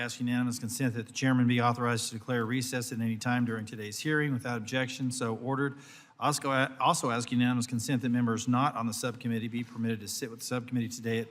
ask unanimous consent that the chairman be authorized to declare recess at any time during today's hearing without objection. So ordered. Also ask unanimous consent that members not on the subcommittee be permitted to sit with the subcommittee today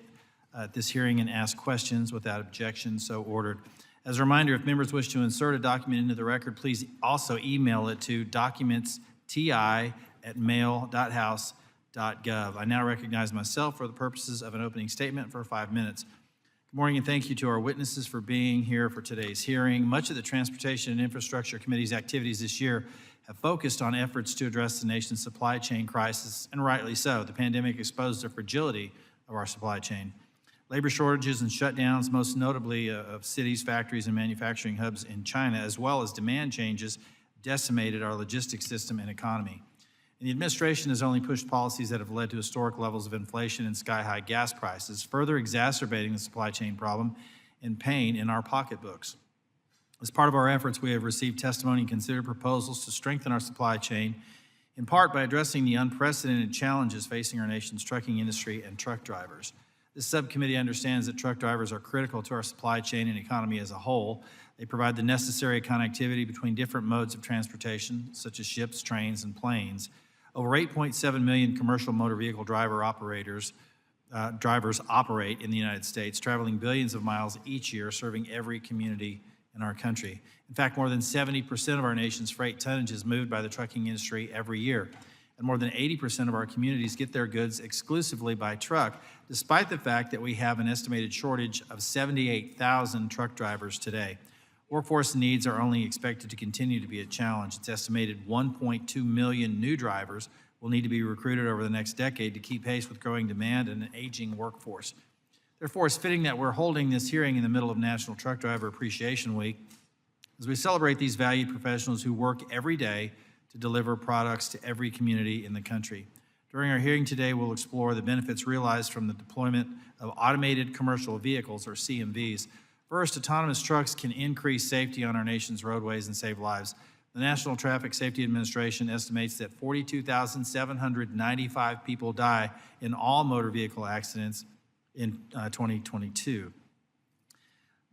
at this hearing and ask questions without objection. So ordered. As a reminder, if members wish to insert a document into the record, please also email it to documentsti@mail.house.gov. I now recognize myself for the purposes of an opening statement for 5 minutes. Good morning, and thank you to our witnesses for being here for today's hearing. Much of the Transportation and Infrastructure Committee's activities this year have focused on efforts to address the nation's supply chain crisis, and rightly so. The pandemic exposed the fragility of our supply chain. Labor shortages and shutdowns, most notably of cities, factories, and manufacturing hubs in China, as well as demand changes, decimated our logistics system and economy. And the administration has only pushed policies that have led to historic levels of inflation and sky-high gas prices, further exacerbating the supply chain problem and pain in our pocketbooks. As part of our efforts, we have received testimony and considered proposals to strengthen our supply chain, in part by addressing the unprecedented challenges facing our nation's trucking industry and truck drivers. This subcommittee understands that truck drivers are critical to our supply chain and economy as a whole. They provide the necessary connectivity between different modes of transportation, such as ships, trains, and planes. Over 8.7 million commercial motor vehicle drivers operate in the United States, traveling billions of miles each year, serving every community in our country. In fact, more than 70% of our nation's freight tonnage is moved by the trucking industry every year. And more than 80% of our communities get their goods exclusively by truck, despite the fact that we have an estimated shortage of 78,000 truck drivers today. Workforce needs are only expected to continue to be a challenge. It's estimated 1.2 million new drivers will need to be recruited over the next decade to keep pace with growing demand and an aging workforce. Therefore, it's fitting that we're holding this hearing in the middle of National Truck Driver Appreciation Week as we celebrate these valued professionals who work every day to deliver products to every community in the country. During our hearing today, we'll explore the benefits realized from the deployment of automated commercial vehicles, or CMVs. First, autonomous trucks can increase safety on our nation's roadways and save lives. The National Traffic Safety Administration estimates that 42,795 people die in all motor vehicle accidents in 2022.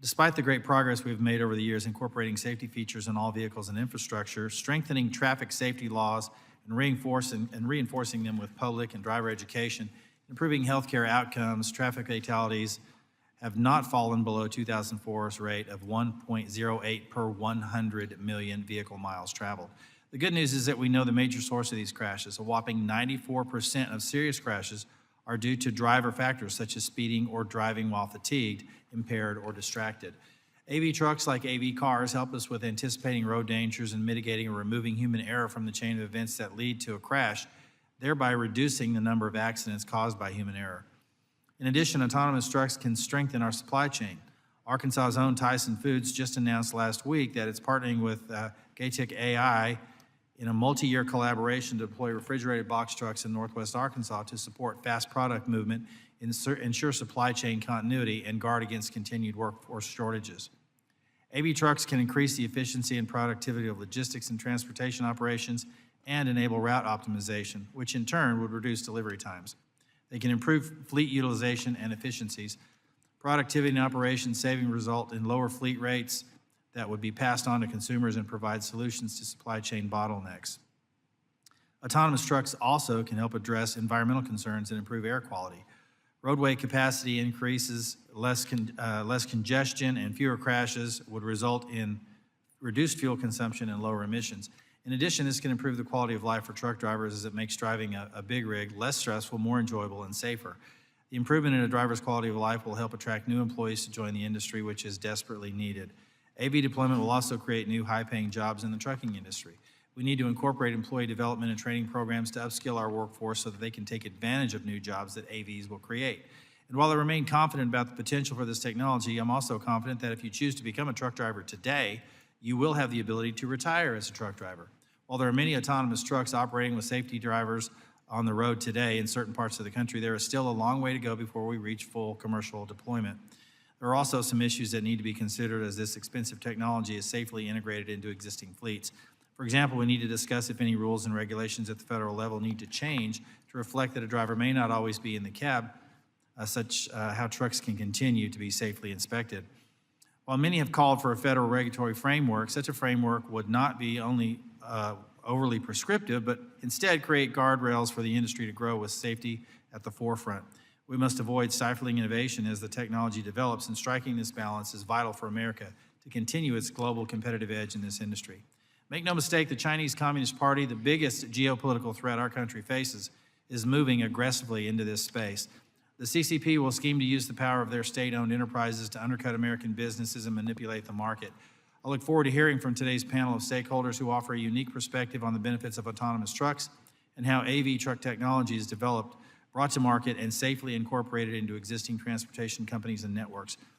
Despite the great progress we've made over the years incorporating safety features in all vehicles and infrastructure, strengthening traffic safety laws and reinforcing them with public and driver education, improving healthcare outcomes, traffic fatalities have not fallen below 2004's rate of 1.08 per 100 million vehicle miles traveled. The good news is that we know the major source of these crashes. A whopping 94% of serious crashes are due to driver factors such as speeding or driving while fatigued, impaired, or distracted. AV trucks, like AV cars, help us with anticipating road dangers and mitigating or removing human error from the chain of events that lead to a crash, thereby reducing the number of accidents caused by human error. In addition, autonomous trucks can strengthen our supply chain. Arkansas's own Tyson Foods just announced last week that it's partnering with Gatek AI in a multi-year collaboration to deploy refrigerated box trucks in Northwest Arkansas to support fast product movement, ensure supply chain continuity, and guard against continued workforce shortages. AV trucks can increase the efficiency and productivity of logistics and transportation operations and enable route optimization, which in turn would reduce delivery times. They can improve fleet utilization and efficiencies. Productivity and operation saving result in lower fleet rates that would be passed on to consumers and provide solutions to supply chain bottlenecks. Autonomous trucks also can help address environmental concerns and improve air quality. Roadway capacity increases, less congestion, and fewer crashes would result in reduced fuel consumption and lower emissions. In addition, this can improve the quality of life for truck drivers as it makes driving a big rig less stressful, more enjoyable, and safer. The improvement in a driver's quality of life will help attract new employees to join the industry, which is desperately needed. AV deployment will also create new high-paying jobs in the trucking industry. We need to incorporate employee development and training programs to upskill our workforce so that they can take advantage of new jobs that AVs will create. And while I remain confident about the potential for this technology, I'm also confident that if you choose to become a truck driver today, you will have the ability to retire as a truck driver. While there are many autonomous trucks operating with safety drivers on the road today in certain parts of the country, there is still a long way to go before we reach full commercial deployment. There are also some issues that need to be considered as this expensive technology is safely integrated into existing fleets. For example, we need to discuss if any rules and regulations at the federal level need to change to reflect that a driver may not always be in the cab, how trucks can continue to be safely inspected. While many have called for a federal regulatory framework, such a framework would not be only overly prescriptive, but instead create guardrails for the industry to grow with safety at the forefront. We must avoid stifling innovation as the technology develops, and striking this balance is vital for America to continue its global competitive edge in this industry. Make no mistake, the Chinese Communist Party, the biggest geopolitical threat our country faces, is moving aggressively into this space. The CCP will scheme to use the power of their state-owned enterprises to undercut American businesses and manipulate the market. I look forward to hearing from today's panel of stakeholders who offer a unique perspective on the benefits of autonomous trucks and how AV truck technology is developed, brought to market, and safely incorporated into existing transportation companies and networks.